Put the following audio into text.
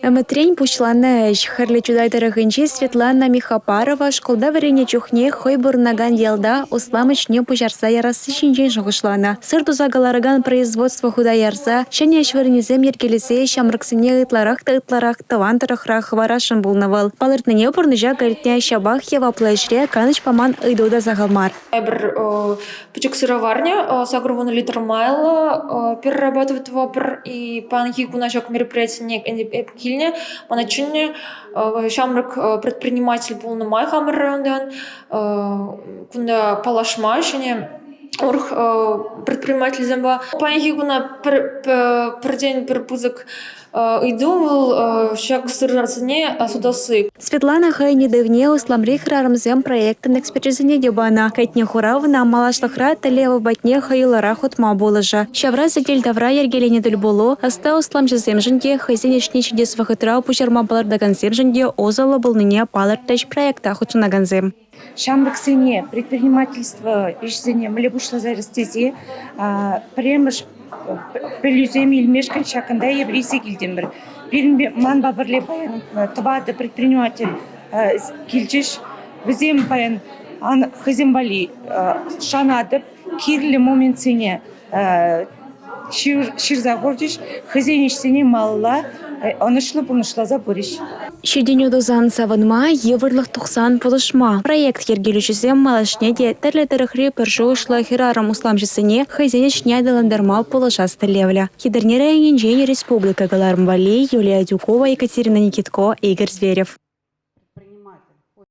Эметрень пучлана эш. Харле чудайдырыгынчи Светлана Михапарова школда варене чухне хойбур наган елда усламычне пужарса ярасы шинжен жығышлана. Сыр тузагаларыган производство худа ярса, шәне әшварынезем ергелесе шамрыксыне ытларах тавантырахрах варашын булнавал. Палыртныне пурныжа гәртне шабах ева плэшре каныч паман ыйдуда загалмар. Бір пучок сыроварня, сагруван литр майла, перерабатывает вапор и панки кунашок мероприятия кильня, поначальне шамрак предприниматель был на май хамер райондан, кунда палашма, шене орх предприниматель земба, панки куна per день перепузок иду шаг сырарсыне судасы. Светлана хайни девне усламрих рармзем проектын экспертизине дебана. Кайтне хуравна малашлахра талева батне хаюлара хотма болыжа. Шавра зетель давра ергелене дөл болу, аста услам жезем жынде хайзенешне чидес вахытра пучарма балардаган зем жынде озалы болныне палырташ проекта хотунаганзем. Шамрыксене предпринимательство ишзене млебушла зарастезе премыш прилюземи илмешкан шакында еврейсе килдембір. Биринбе ман бабырле баян табады предприниматель килчиш візем баян хызем бали шанадып кирлі моментсене ширза гордиш хызенешсене малла онышлы-пунышла забориш. Шеденю дозан саванма еврлых тухсан полышма. Проект ергелючізем малашне де тәрлі-тәріхре піржу ұшла хирарам усламжысыне хайзенешне адаландарма полыша стелевля. Хидернера Республика Галармвали, Юлия Дюкова, Екатерина Никитко, Игорь Зверев.